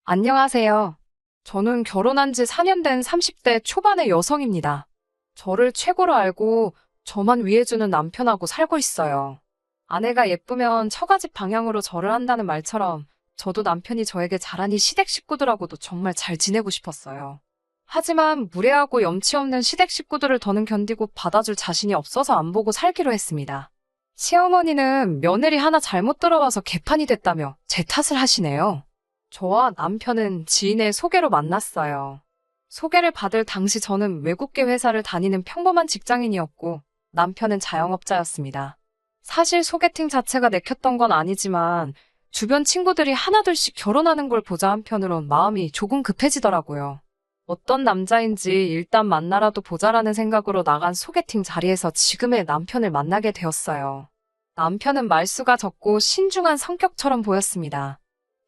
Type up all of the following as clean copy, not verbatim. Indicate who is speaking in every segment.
Speaker 1: 안녕하세요. 저는 결혼한 지 4년 된 30대 초반의 여성입니다. 저를 최고로 알고 저만 위해주는 남편하고 살고 있어요. 아내가 예쁘면 처가집 방향으로 절을 한다는 말처럼 저도 남편이 저에게 잘하니 시댁 식구들하고도 정말 잘 지내고 싶었어요. 하지만 무례하고 염치 없는 시댁 식구들을 더는 견디고 받아줄 자신이 없어서 안 보고 살기로 했습니다. 시어머니는 며느리 하나 잘못 들어와서 개판이 됐다며 제 탓을 하시네요. 저와 남편은 지인의 소개로 만났어요. 소개를 받을 당시 저는 외국계 회사를 다니는 평범한 직장인이었고 남편은 자영업자였습니다. 사실 소개팅 자체가 내켰던 건 아니지만 주변 친구들이 하나둘씩 결혼하는 걸 보자 한편으론 마음이 조금 급해지더라고요. 어떤 남자인지 일단 만나라도 보자라는 생각으로 나간 소개팅 자리에서 지금의 남편을 만나게 되었어요. 남편은 말수가 적고 신중한 성격처럼 보였습니다.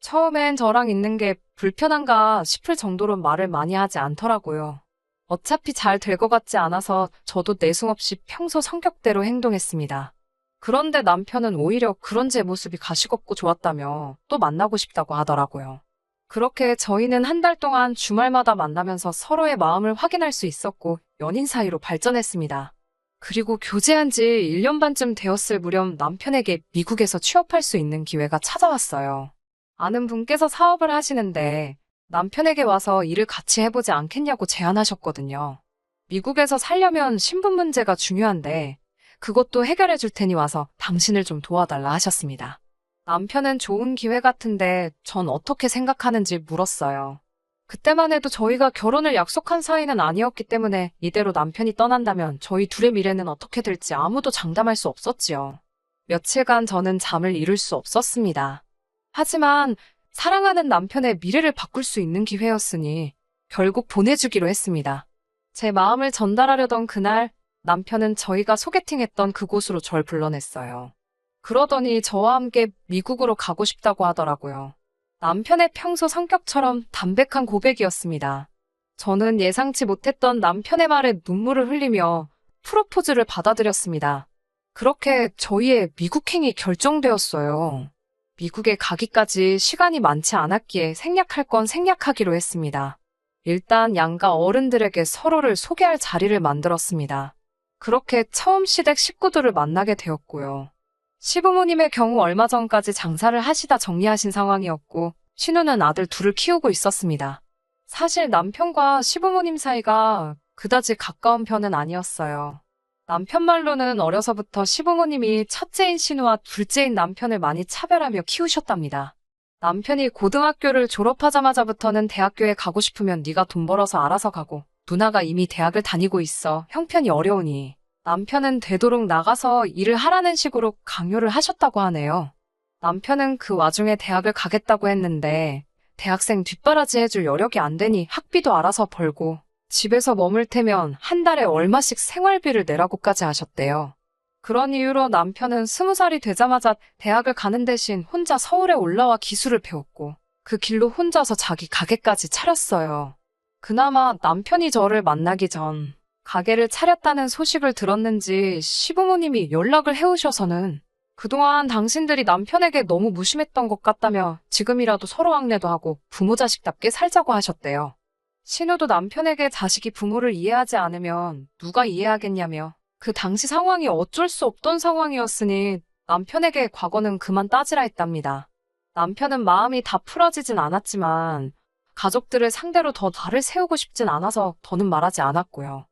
Speaker 1: 처음엔 저랑 있는 게 불편한가 싶을 정도로 말을 많이 하지 않더라고요. 어차피 잘 될 것 같지 않아서 저도 내숭 없이 평소 성격대로 행동했습니다. 그런데 남편은 오히려 그런 제 모습이 가시겁고 좋았다며 또 만나고 싶다고 하더라고요. 그렇게 저희는 한 달 동안 주말마다 만나면서 서로의 마음을 확인할 수 있었고 연인 사이로 발전했습니다. 그리고 교제한 지 1년 반쯤 되었을 무렵 남편에게 미국에서 취업할 수 있는 기회가 찾아왔어요. 아는 분께서 사업을 하시는데 남편에게 와서 일을 같이 해보지 않겠냐고 제안하셨거든요. 미국에서 살려면 신분 문제가 중요한데 그것도 해결해 줄 테니 와서 당신을 좀 도와달라 하셨습니다. 남편은 좋은 기회 같은데 전 어떻게 생각하는지 물었어요. 그때만 해도 저희가 결혼을 약속한 사이는 아니었기 때문에 이대로 남편이 떠난다면 저희 둘의 미래는 어떻게 될지 아무도 장담할 수 없었지요. 며칠간 저는 잠을 이룰 수 없었습니다. 하지만 사랑하는 남편의 미래를 바꿀 수 있는 기회였으니 결국 보내주기로 했습니다. 제 마음을 전달하려던 그날 남편은 저희가 소개팅했던 그곳으로 절 불러냈어요. 그러더니 저와 함께 미국으로 가고 싶다고 하더라고요. 남편의 평소 성격처럼 담백한 고백이었습니다. 저는 예상치 못했던 남편의 말에 눈물을 흘리며 프로포즈를 받아들였습니다. 그렇게 저희의 미국행이 결정되었어요. 미국에 가기까지 시간이 많지 않았기에 생략할 건 생략하기로 했습니다. 일단 양가 어른들에게 서로를 소개할 자리를 만들었습니다. 그렇게 처음 시댁 식구들을 만나게 되었고요. 시부모님의 경우 얼마 전까지 장사를 하시다 정리하신 상황이었고 신우는 아들 둘을 키우고 있었습니다. 사실 남편과 시부모님 사이가 그다지 가까운 편은 아니었어요. 남편 말로는 어려서부터 시부모님이 첫째인 신우와 둘째인 남편을 많이 차별하며 키우셨답니다. 남편이 고등학교를 졸업하자마자부터는 대학교에 가고 싶으면 네가 돈 벌어서 알아서 가고 누나가 이미 대학을 다니고 있어 형편이 어려우니 남편은 되도록 나가서 일을 하라는 식으로 강요를 하셨다고 하네요. 남편은 그 와중에 대학을 가겠다고 했는데 대학생 뒷바라지 해줄 여력이 안 되니 학비도 알아서 벌고 집에서 머물 테면 한 달에 얼마씩 생활비를 내라고까지 하셨대요. 그런 이유로 남편은 20살이 되자마자 대학을 가는 대신 혼자 서울에 올라와 기술을 배웠고 그 길로 혼자서 자기 가게까지 차렸어요. 그나마 남편이 저를 만나기 전 가게를 차렸다는 소식을 들었는지 시부모님이 연락을 해오셔서는 그동안 당신들이 남편에게 너무 무심했던 것 같다며 지금이라도 서로 왕래도 하고 부모 자식답게 살자고 하셨대요. 신우도 남편에게 자식이 부모를 이해하지 않으면 누가 이해하겠냐며 그 당시 상황이 어쩔 수 없던 상황이었으니 남편에게 과거는 그만 따지라 했답니다. 남편은 마음이 다 풀어지진 않았지만 가족들을 상대로 더 날을 세우고 싶진 않아서 더는 말하지 않았고요.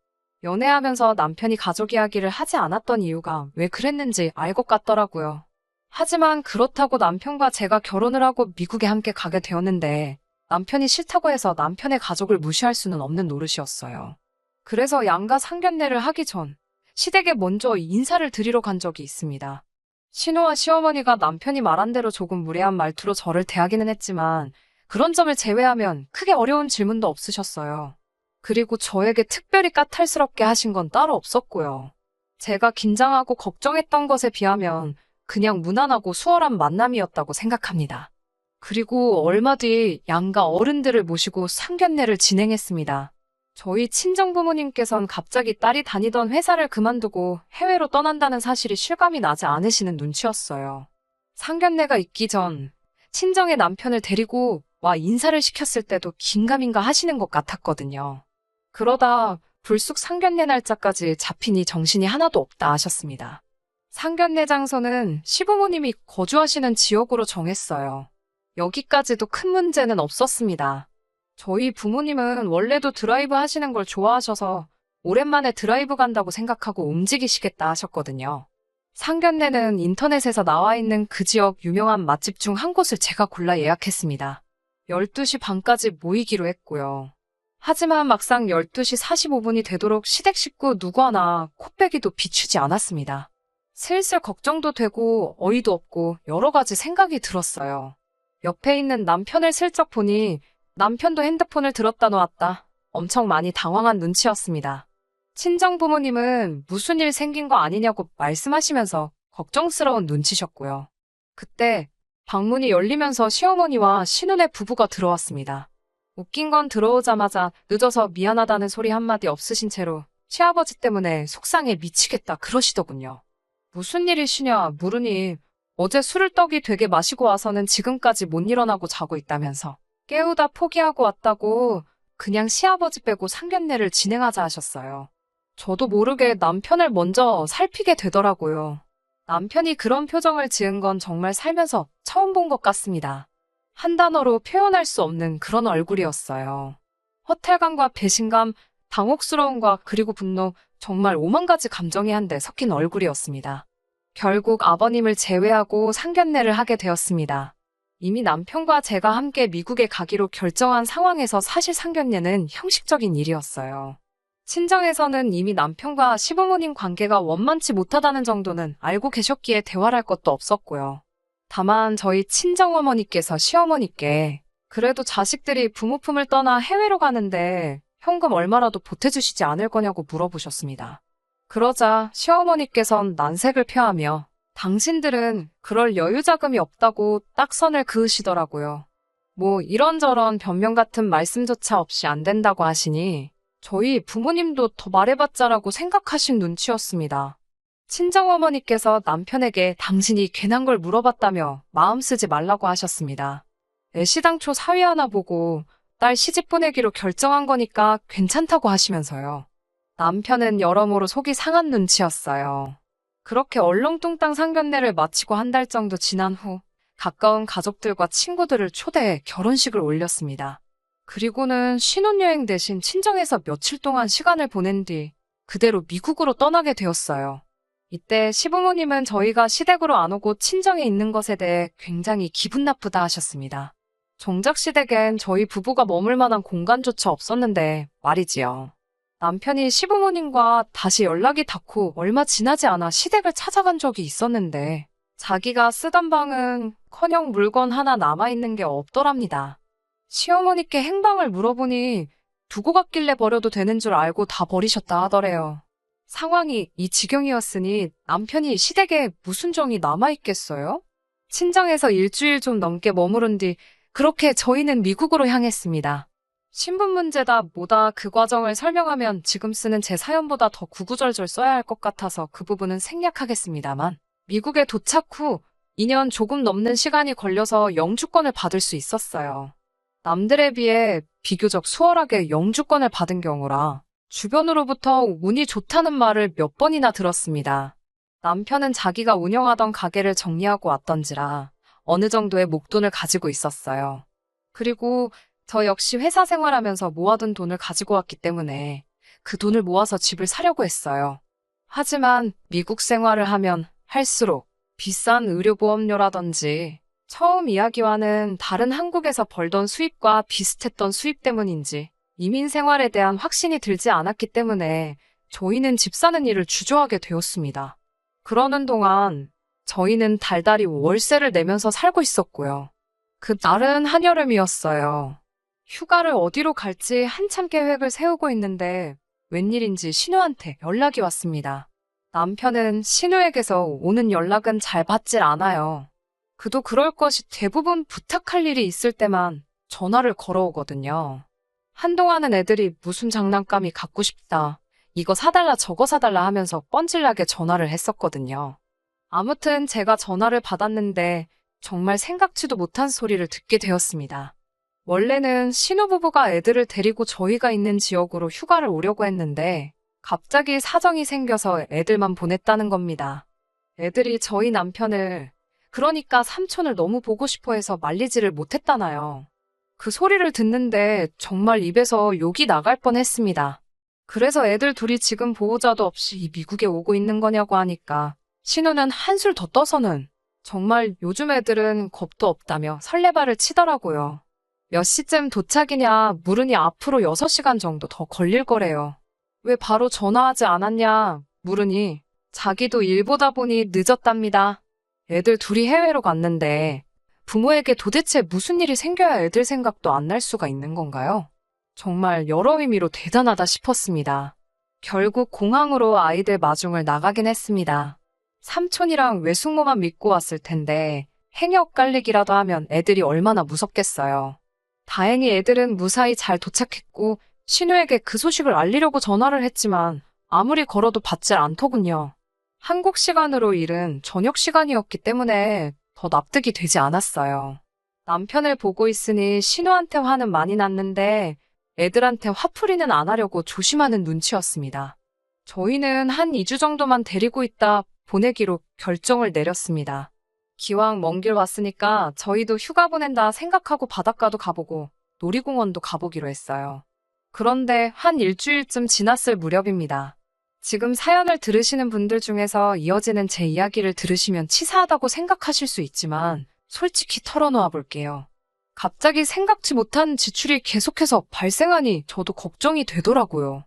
Speaker 1: 연애하면서 남편이 가족 이야기를 하지 않았던 이유가 왜 그랬는지 알 것 같더라고요. 하지만 그렇다고 남편과 제가 결혼을 하고 미국에 함께 가게 되었는데 남편이 싫다고 해서 남편의 가족을 무시할 수는 없는 노릇이었어요. 그래서 양가 상견례를 하기 전 시댁에 먼저 인사를 드리러 간 적이 있습니다. 신우와 시어머니가 남편이 말한 대로 조금 무례한 말투로 저를 대하기는 했지만 그런 점을 제외하면 크게 어려운 질문도 없으셨어요. 그리고 저에게 특별히 까탈스럽게 하신 건 따로 없었고요. 제가 긴장하고 걱정했던 것에 비하면 그냥 무난하고 수월한 만남이었다고 생각합니다. 그리고 얼마 뒤 양가 어른들을 모시고 상견례를 진행했습니다. 저희 친정부모님께선 갑자기 딸이 다니던 회사를 그만두고 해외로 떠난다는 사실이 실감이 나지 않으시는 눈치였어요. 상견례가 있기 전 친정의 남편을 데리고 와 인사를 시켰을 때도 긴가민가 하시는 것 같았거든요. 그러다 불쑥 상견례 날짜까지 잡히니 정신이 하나도 없다 하셨습니다. 상견례 장소는 시부모님이 거주하시는 지역으로 정했어요. 여기까지도 큰 문제는 없었습니다. 저희 부모님은 원래도 드라이브 하시는 걸 좋아하셔서 오랜만에 드라이브 간다고 생각하고 움직이시겠다 하셨거든요. 상견례는 인터넷에서 나와 있는 그 지역 유명한 맛집 중 한 곳을 제가 골라 예약했습니다. 12시 반까지 모이기로 했고요. 하지만 막상 12시 45분이 되도록 시댁 식구 누구 하나 코빼기도 비추지 않았습니다. 슬슬 걱정도 되고 어이도 없고 여러 가지 생각이 들었어요. 옆에 있는 남편을 슬쩍 보니 남편도 핸드폰을 들었다 놓았다. 엄청 많이 당황한 눈치였습니다. 친정 부모님은 무슨 일 생긴 거 아니냐고 말씀하시면서 걱정스러운 눈치셨고요. 그때 방문이 열리면서 시어머니와 신혼의 부부가 들어왔습니다. 웃긴 건 들어오자마자 늦어서 미안하다는 소리 한마디 없으신 채로 시아버지 때문에 속상해 미치겠다 그러시더군요. 무슨 일이시냐 물으니 어제 술을 떡이 되게 마시고 와서는 지금까지 못 일어나고 자고 있다면서 깨우다 포기하고 왔다고 그냥 시아버지 빼고 상견례를 진행하자 하셨어요. 저도 모르게 남편을 먼저 살피게 되더라고요. 남편이 그런 표정을 지은 건 정말 살면서 처음 본 것 같습니다. 한 단어로 표현할 수 없는 그런 얼굴이었어요. 허탈감과 배신감, 당혹스러움과 그리고 분노, 정말 오만 가지 감정이 한데 섞인 얼굴이었습니다. 결국 아버님을 제외하고 상견례를 하게 되었습니다. 이미 남편과 제가 함께 미국에 가기로 결정한 상황에서 사실 상견례는 형식적인 일이었어요. 친정에서는 이미 남편과 시부모님 관계가 원만치 못하다는 정도는 알고 계셨기에 대화할 것도 없었고요. 다만 저희 친정어머니께서 시어머니께 그래도 자식들이 부모 품을 떠나 해외로 가는데 현금 얼마라도 보태주시지 않을 거냐고 물어보셨습니다. 그러자 시어머니께선 난색을 표하며 당신들은 그럴 여유 자금이 없다고 딱 선을 그으시더라고요. 뭐 이런저런 변명 같은 말씀조차 없이 안 된다고 하시니 저희 부모님도 더 말해봤자라고 생각하신 눈치였습니다. 친정어머니께서 남편에게 당신이 괜한 걸 물어봤다며 마음 쓰지 말라고 하셨습니다. 애시당초 사위 하나 보고 딸 시집 보내기로 결정한 거니까 괜찮다고 하시면서요. 남편은 여러모로 속이 상한 눈치였어요. 그렇게 얼렁뚱땅 상견례를 마치고 한 달 정도 지난 후 가까운 가족들과 친구들을 초대해 결혼식을 올렸습니다. 그리고는 신혼여행 대신 친정에서 며칠 동안 시간을 보낸 뒤 그대로 미국으로 떠나게 되었어요. 이때 시부모님은 저희가 시댁으로 안 오고 친정에 있는 것에 대해 굉장히 기분 나쁘다 하셨습니다. 정작 시댁엔 저희 부부가 머물 만한 공간조차 없었는데 말이지요. 남편이 시부모님과 다시 연락이 닿고 얼마 지나지 않아 시댁을 찾아간 적이 있었는데 자기가 쓰던 방은커녕 물건 하나 남아있는 게 없더랍니다. 시어머니께 행방을 물어보니 두고 갔길래 버려도 되는 줄 알고 다 버리셨다 하더래요. 상황이 이 지경이었으니 남편이 시댁에 무슨 정이 남아있겠어요? 친정에서 일주일 좀 넘게 머무른 뒤 그렇게 저희는 미국으로 향했습니다. 신분 문제다 뭐다 그 과정을 설명하면 지금 쓰는 제 사연보다 더 구구절절 써야 할 것 같아서 그 부분은 생략하겠습니다만 미국에 도착 후 2년 조금 넘는 시간이 걸려서 영주권을 받을 수 있었어요. 남들에 비해 비교적 수월하게 영주권을 받은 경우라 주변으로부터 운이 좋다는 말을 몇 번이나 들었습니다. 남편은 자기가 운영하던 가게를 정리하고 왔던지라 어느 정도의 목돈을 가지고 있었어요. 그리고 저 역시 회사 생활하면서 모아둔 돈을 가지고 왔기 때문에 그 돈을 모아서 집을 사려고 했어요. 하지만 미국 생활을 하면 할수록 비싼 의료보험료라든지 처음 이야기와는 다른 한국에서 벌던 수입과 비슷했던 수입 때문인지 이민 생활에 대한 확신이 들지 않았기 때문에 저희는 집 사는 일을 주저하게 되었습니다. 그러는 동안 저희는 달달이 월세를 내면서 살고 있었고요. 그 날은 한여름이었어요. 휴가를 어디로 갈지 한참 계획을 세우고 있는데 웬일인지 신우한테 연락이 왔습니다. 남편은 신우에게서 오는 연락은 잘 받질 않아요. 그도 그럴 것이 대부분 부탁할 일이 있을 때만 전화를 걸어오거든요. 한동안은 애들이 무슨 장난감이 갖고 싶다, 이거 사달라 저거 사달라 하면서 뻔질나게 전화를 했었거든요. 아무튼 제가 전화를 받았는데 정말 생각지도 못한 소리를 듣게 되었습니다. 원래는 신혼부부가 애들을 데리고 저희가 있는 지역으로 휴가를 오려고 했는데 갑자기 사정이 생겨서 애들만 보냈다는 겁니다. 애들이 저희 남편을, 그러니까 삼촌을 너무 보고 싶어 해서 말리지를 못했다나요. 그 소리를 듣는데 정말 입에서 욕이 나갈 뻔했습니다. 그래서 애들 둘이 지금 보호자도 없이 미국에 오고 있는 거냐고 하니까 신우는 한술 더 떠서는 정말 요즘 애들은 겁도 없다며 설레발을 치더라고요. 몇 시쯤 도착이냐 물으니 앞으로 6시간 정도 더 걸릴 거래요. 왜 바로 전화하지 않았냐 물으니 자기도 일 보다 보니 늦었답니다. 애들 둘이 해외로 갔는데 부모에게 도대체 무슨 일이 생겨야 애들 생각도 안 날 수가 있는 건가요? 정말 여러 의미로 대단하다 싶었습니다. 결국 공항으로 아이들 마중을 나가긴 했습니다. 삼촌이랑 외숙모만 믿고 왔을 텐데 행여 엇갈리기라도 하면 애들이 얼마나 무섭겠어요. 다행히 애들은 무사히 잘 도착했고 신우에게 그 소식을 알리려고 전화를 했지만 아무리 걸어도 받질 않더군요. 한국 시간으로 이른 저녁 시간이었기 때문에 더 납득이 되지 않았어요. 남편을 보고 있으니 신우한테 화는 많이 났는데 애들한테 화풀이는 안 하려고 조심하는 눈치였습니다. 저희는 한 2주 정도만 데리고 있다 보내기로 결정을 내렸습니다. 기왕 먼 길 왔으니까 저희도 휴가 보낸다 생각하고 바닷가도 가보고 놀이공원도 가보기로 했어요. 그런데 한 일주일쯤 지났을 무렵입니다. 지금 사연을 들으시는 분들 중에서 이어지는 제 이야기를 들으시면 치사하다고 생각하실 수 있지만 솔직히 털어놓아 볼게요. 갑자기 생각지 못한 지출이 계속해서 발생하니 저도 걱정이 되더라고요.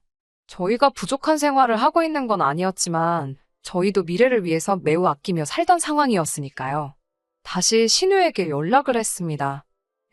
Speaker 1: 저희가 부족한 생활을 하고 있는 건 아니었지만 저희도 미래를 위해서 매우 아끼며 살던 상황이었으니까요. 다시 신우에게 연락을 했습니다.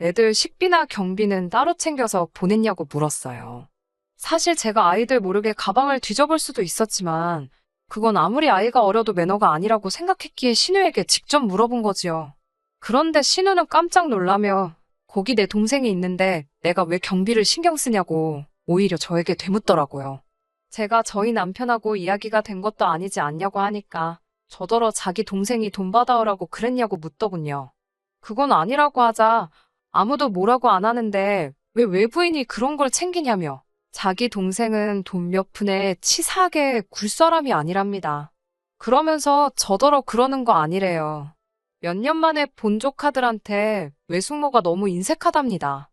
Speaker 1: 애들 식비나 경비는 따로 챙겨서 보냈냐고 물었어요. 사실 제가 아이들 모르게 가방을 뒤져볼 수도 있었지만 그건 아무리 아이가 어려도 매너가 아니라고 생각했기에 신우에게 직접 물어본 거지요. 그런데 신우는 깜짝 놀라며 거기 내 동생이 있는데 내가 왜 경비를 신경 쓰냐고 오히려 저에게 되묻더라고요. 제가 저희 남편하고 이야기가 된 것도 아니지 않냐고 하니까 저더러 자기 동생이 돈 받아오라고 그랬냐고 묻더군요. 그건 아니라고 하자 아무도 뭐라고 안 하는데 왜 외부인이 그런 걸 챙기냐며 자기 동생은 돈 몇 푼에 치사하게 굴 사람이 아니랍니다. 그러면서 저더러 그러는 거 아니래요. 몇 년 만에 본 조카들한테 외숙모가 너무 인색하답니다.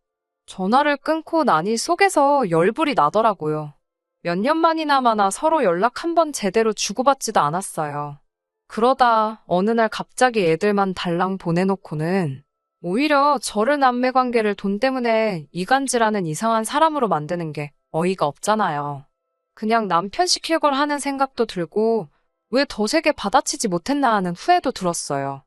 Speaker 1: 전화를 끊고 나니 속에서 열불이 나더라고요. 몇 년 만이나마나 서로 연락 한 번 제대로 주고받지도 않았어요. 그러다 어느 날 갑자기 애들만 달랑 보내놓고는 오히려 저를 남매 관계를 돈 때문에 이간질하는 이상한 사람으로 만드는 게 어이가 없잖아요. 그냥 남편 시킬 걸 하는 생각도 들고 왜 더 세게 받아치지 못했나 하는 후회도 들었어요.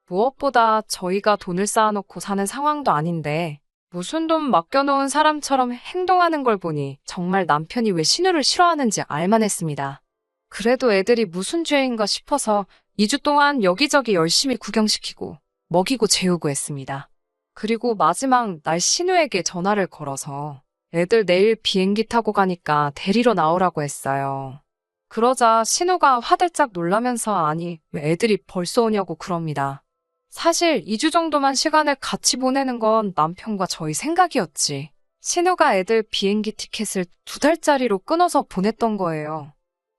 Speaker 1: 무엇보다 저희가 돈을 쌓아놓고 사는 상황도 아닌데 무슨 돈 맡겨놓은 사람처럼 행동하는 걸 보니 정말 남편이 왜 신우를 싫어하는지 알만했습니다. 그래도 애들이 무슨 죄인가 싶어서 2주 동안 여기저기 열심히 구경시키고 먹이고 재우고 했습니다. 그리고 마지막 날 신우에게 전화를 걸어서 애들 내일 비행기 타고 가니까 데리러 나오라고 했어요. 그러자 신우가 화들짝 놀라면서 아니 왜 애들이 벌써 오냐고 그럽니다. 사실 2주 정도만 시간을 같이 보내는 건 남편과 저희 생각이었지. 신우가 애들 비행기 티켓을 2달짜리로 끊어서 보냈던 거예요.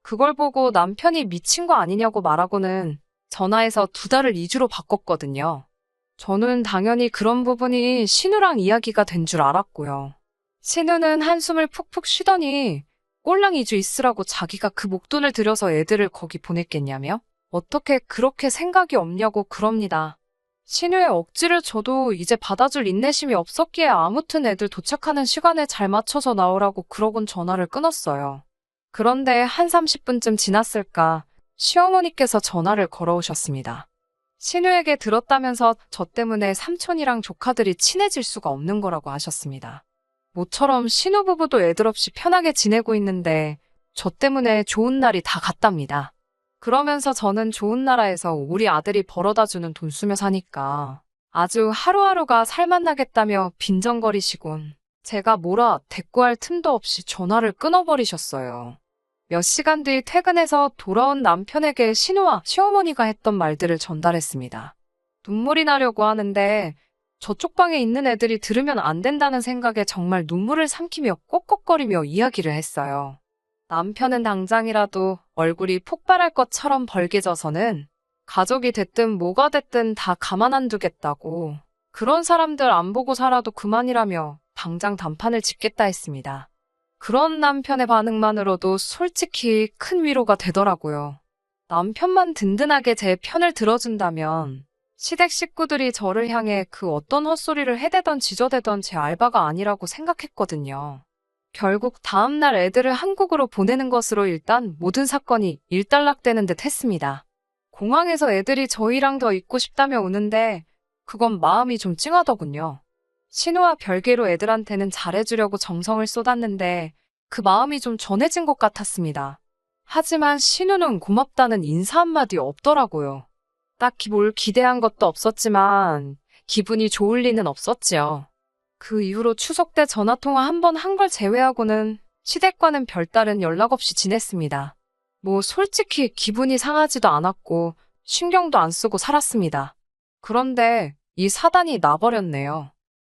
Speaker 1: 그걸 보고 남편이 미친 거 아니냐고 말하고는 전화해서 2달을 2주로 바꿨거든요. 저는 당연히 그런 부분이 신우랑 이야기가 된 줄 알았고요. 신우는 한숨을 푹푹 쉬더니 꼴랑 2주 있으라고 자기가 그 목돈을 들여서 애들을 거기 보냈겠냐며? 어떻게 그렇게 생각이 없냐고 그럽니다. 신우의 억지를 줘도 이제 받아줄 인내심이 없었기에 아무튼 애들 도착하는 시간에 잘 맞춰서 나오라고 그러곤 전화를 끊었어요. 그런데 한 30분쯤 지났을까 시어머니께서 전화를 걸어오셨습니다. 신우에게 들었다면서 저 때문에 삼촌이랑 조카들이 친해질 수가 없는 거라고 하셨습니다. 모처럼 신우 부부도 애들 없이 편하게 지내고 있는데 저 때문에 좋은 날이 다 갔답니다. 그러면서 저는 좋은 나라에서 우리 아들이 벌어다주는 돈 쓰며 사니까 아주 하루하루가 살맛나겠다며 빈정거리시곤 제가 뭐라 대꾸할 틈도 없이 전화를 끊어버리셨어요. 몇 시간 뒤 퇴근해서 돌아온 남편에게 신우와 시어머니가 했던 말들을 전달했습니다. 눈물이 나려고 하는데 저쪽 방에 있는 애들이 들으면 안 된다는 생각에 정말 눈물을 삼키며 꺽꺽거리며 이야기를 했어요. 남편은 당장이라도 얼굴이 폭발할 것처럼 벌개져서는 가족이 됐든 뭐가 됐든 다 가만 안 두겠다고, 그런 사람들 안 보고 살아도 그만이라며 당장 단판을 짓겠다 했습니다. 그런 남편의 반응만으로도 솔직히 큰 위로가 되더라고요. 남편만 든든하게 제 편을 들어준다면 시댁 식구들이 저를 향해 그 어떤 헛소리를 해대던 지저대던 제 알바가 아니라고 생각했거든요. 결국 다음날 애들을 한국으로 보내는 것으로 일단 모든 사건이 일단락되는 듯 했습니다. 공항에서 애들이 저희랑 더 있고 싶다며 우는데 그건 마음이 좀 찡하더군요. 신우와 별개로 애들한테는 잘해주려고 정성을 쏟았는데 그 마음이 좀 전해진 것 같았습니다. 하지만 신우는 고맙다는 인사 한마디 없더라고요. 딱히 뭘 기대한 것도 없었지만 기분이 좋을 리는 없었지요. 그 이후로 추석 때 전화통화 한 번 한 걸 제외하고는 시댁과는 별다른 연락 없이 지냈습니다. 뭐 솔직히 기분이 상하지도 않았고 신경도 안 쓰고 살았습니다. 그런데 이 사단이 나버렸네요.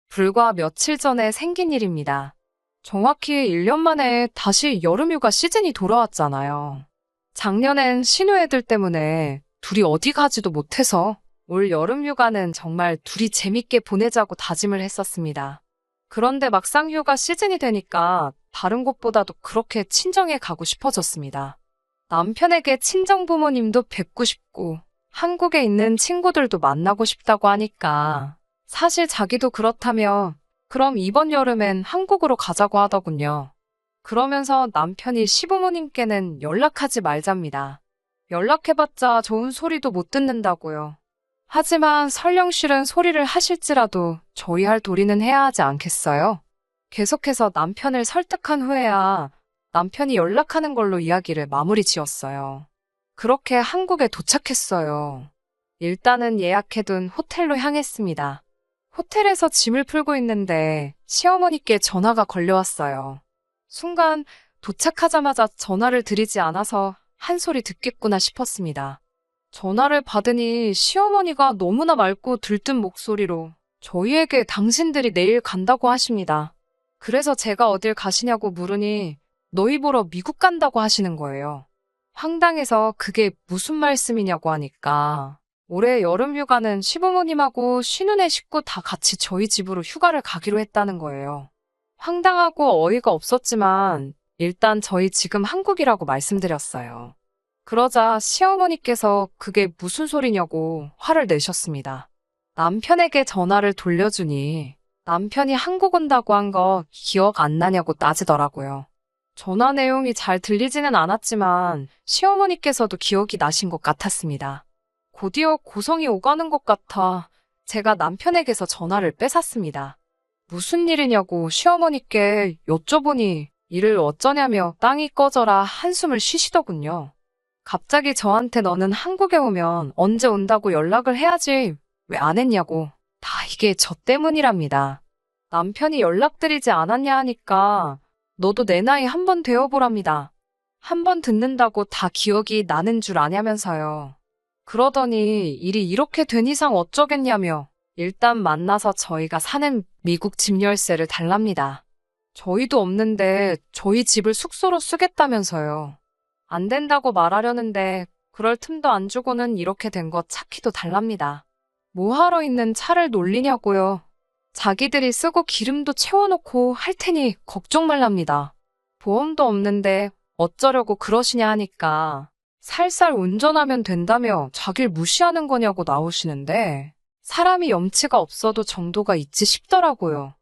Speaker 1: 불과 며칠 전에 생긴 일입니다. 정확히 1년 만에 다시 여름휴가 시즌이 돌아왔잖아요. 작년엔 신우 애들 때문에 둘이 어디 가지도 못해서 올 여름휴가는 정말 둘이 재밌게 보내자고 다짐을 했었습니다. 그런데 막상 휴가 시즌이 되니까 다른 곳보다도 그렇게 친정에 가고 싶어졌습니다. 남편에게 친정 부모님도 뵙고 싶고 한국에 있는 친구들도 만나고 싶다고 하니까 사실 자기도 그렇다며 그럼 이번 여름엔 한국으로 가자고 하더군요. 그러면서 남편이 시부모님께는 연락하지 말잡니다. 연락해봤자 좋은 소리도 못 듣는다고요. 하지만 설령 싫은 소리를 하실지라도 저희 할 도리는 해야 하지 않겠어요? 계속해서 남편을 설득한 후에야 남편이 연락하는 걸로 이야기를 마무리 지었어요. 그렇게 한국에 도착했어요. 일단은 예약해둔 호텔로 향했습니다. 호텔에서 짐을 풀고 있는데 시어머니께 전화가 걸려왔어요. 순간 도착하자마자 전화를 드리지 않아서 한 소리 듣겠구나 싶었습니다. 전화를 받으니 시어머니가 너무나 맑고 들뜬 목소리로 저희에게 당신들이 내일 간다고 하십니다. 그래서 제가 어딜 가시냐고 물으니 너희 보러 미국 간다고 하시는 거예요. 황당해서 그게 무슨 말씀이냐고 하니까 올해 여름휴가는 시부모님하고 신우네 식구 다 같이 저희 집으로 휴가를 가기로 했다는 거예요. 황당하고 어이가 없었지만 일단 저희 지금 한국이라고 말씀드렸어요. 그러자 시어머니께서 그게 무슨 소리냐고 화를 내셨습니다. 남편에게 전화를 돌려주니 남편이 한국 온다고 한 거 기억 안 나냐고 따지더라고요. 전화 내용이 잘 들리지는 않았지만 시어머니께서도 기억이 나신 것 같았습니다. 곧이어 고성이 오가는 것 같아 제가 남편에게서 전화를 뺏었습니다. 무슨 일이냐고 시어머니께 여쭤보니 일을 어쩌냐며 땅이 꺼져라 한숨을 쉬시더군요. 갑자기 저한테 너는 한국에 오면 언제 온다고 연락을 해야지 왜 안 했냐고. 다 이게 저 때문이랍니다. 남편이 연락드리지 않았냐 하니까 너도 내 나이 한 번 되어보랍니다. 한 번 듣는다고 다 기억이 나는 줄 아냐면서요. 그러더니 일이 이렇게 된 이상 어쩌겠냐며 일단 만나서 저희가 사는 미국 집 열쇠를 달랍니다. 저희도 없는데 저희 집을 숙소로 쓰겠다면서요. 안 된다고 말하려는데 그럴 틈도 안 주고는 이렇게 된 거 차키도 달랍니다. 뭐하러 있는 차를 놀리냐고요. 자기들이 쓰고 기름도 채워놓고 할 테니 걱정 말랍니다. 보험도 없는데 어쩌려고 그러시냐 하니까 살살 운전하면 된다며 자길 무시하는 거냐고 나오시는데 사람이 염치가 없어도 정도가 있지 싶더라고요.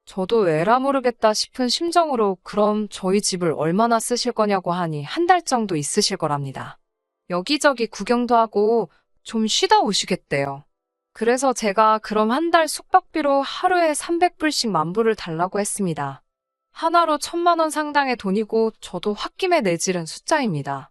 Speaker 1: 저도 에라 모르겠다 싶은 심정으로 그럼 저희 집을 얼마나 쓰실 거냐고 하니 한 달 정도 있으실 거랍니다. 여기저기 구경도 하고 좀 쉬다 오시겠대요. 그래서 제가 그럼 한 달 숙박비로 하루에 300불씩 만불을 달라고 했습니다. 하나로 1,000만 원 상당의 돈이고 저도 홧김에 내지른 숫자입니다.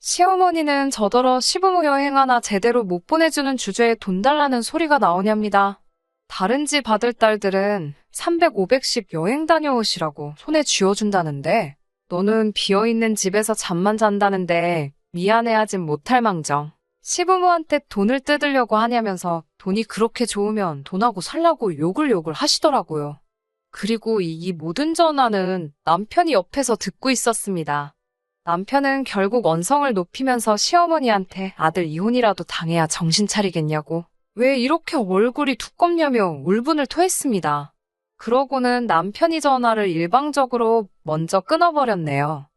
Speaker 1: 시어머니는 저더러 시부모 여행 하나 제대로 못 보내주는 주제에 돈 달라는 소리가 나오냐입니다. 다른 집 아들 딸들은 300, 500씩 여행 다녀오시라고 손에 쥐어준다는데 너는 비어있는 집에서 잠만 잔다는데 미안해하진 못할 망정 시부모한테 돈을 뜯으려고 하냐면서 돈이 그렇게 좋으면 돈하고 살라고 욕을 하시더라고요. 그리고 이 모든 전화는 남편이 옆에서 듣고 있었습니다. 남편은 결국 언성을 높이면서 시어머니한테 아들 이혼이라도 당해야 정신 차리겠냐고 왜 이렇게 얼굴이 두껍냐며 울분을 토했습니다. 그러고는 남편이 전화를 일방적으로 먼저 끊어버렸네요.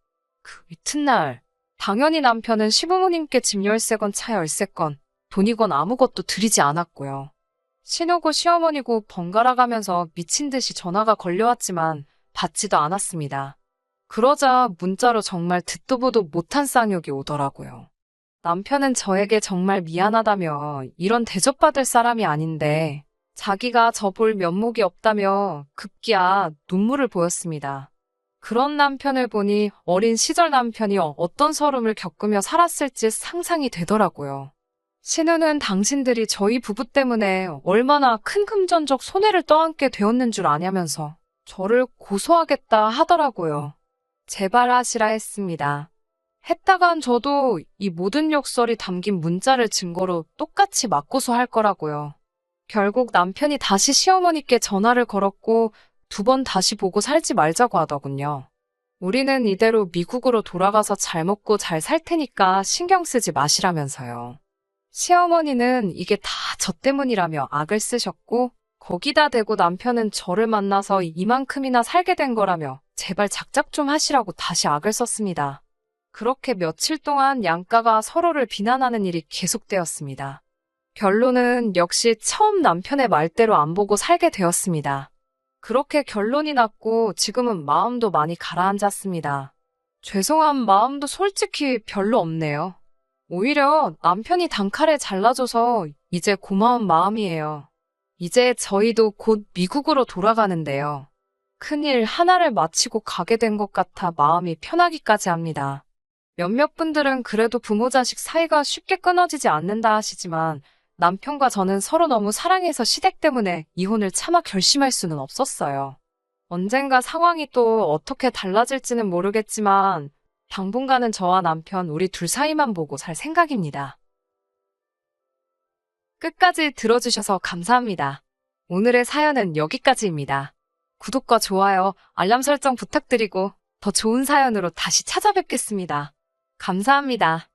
Speaker 1: 그 이튿날 당연히 남편은 시부모님께 집 열쇠건 차 열쇠건 돈이건 아무것도 드리지 않았고요. 신우고 시어머니고 번갈아 가면서 미친 듯이 전화가 걸려왔지만 받지도 않았습니다. 그러자 문자로 정말 듣도 보도 못한 쌍욕이 오더라고요. 남편은 저에게 정말 미안하다며 이런 대접받을 사람이 아닌데 자기가 저 볼 면목이 없다며 급기야 눈물을 보였습니다. 그런 남편을 보니 어린 시절 남편이 어떤 서름을 겪으며 살았을지 상상이 되더라고요. 신우는 당신들이 저희 부부 때문에 얼마나 큰 금전적 손해를 떠안게 되었는 줄 아냐면서 저를 고소하겠다 하더라고요. 제발 하시라 했습니다. 했다간 저도 이 모든 욕설이 담긴 문자를 증거로 똑같이 맞고서 할 거라고요. 결국 남편이 다시 시어머니께 전화를 걸었고 2번 다시 보고 살지 말자고 하더군요. 우리는 이대로 미국으로 돌아가서 잘 먹고 잘 살 테니까 신경 쓰지 마시라면서요. 시어머니는 이게 다 저 때문이라며 악을 쓰셨고 거기다 대고 남편은 저를 만나서 이만큼이나 살게 된 거라며 제발 작작 좀 하시라고 다시 악을 썼습니다. 그렇게 며칠 동안 양가가 서로를 비난하는 일이 계속되었습니다. 결론은 역시 처음 남편의 말대로 안 보고 살게 되었습니다. 그렇게 결론이 났고 지금은 마음도 많이 가라앉았습니다. 죄송한 마음도 솔직히 별로 없네요. 오히려 남편이 단칼에 잘라줘서 이제 고마운 마음이에요. 이제 저희도 곧 미국으로 돌아가는데요. 큰일 하나를 마치고 가게 된 것 같아 마음이 편하기까지 합니다. 몇몇 분들은 그래도 부모 자식 사이가 쉽게 끊어지지 않는다 하시지만 남편과 저는 서로 너무 사랑해서 시댁 때문에 이혼을 차마 결심할 수는 없었어요. 언젠가 상황이 또 어떻게 달라질지는 모르겠지만 당분간은 저와 남편 우리 둘 사이만 보고 살 생각입니다. 끝까지 들어주셔서 감사합니다. 오늘의 사연은 여기까지입니다. 구독과 좋아요, 알람 설정 부탁드리고 더 좋은 사연으로 다시 찾아뵙겠습니다. 감사합니다.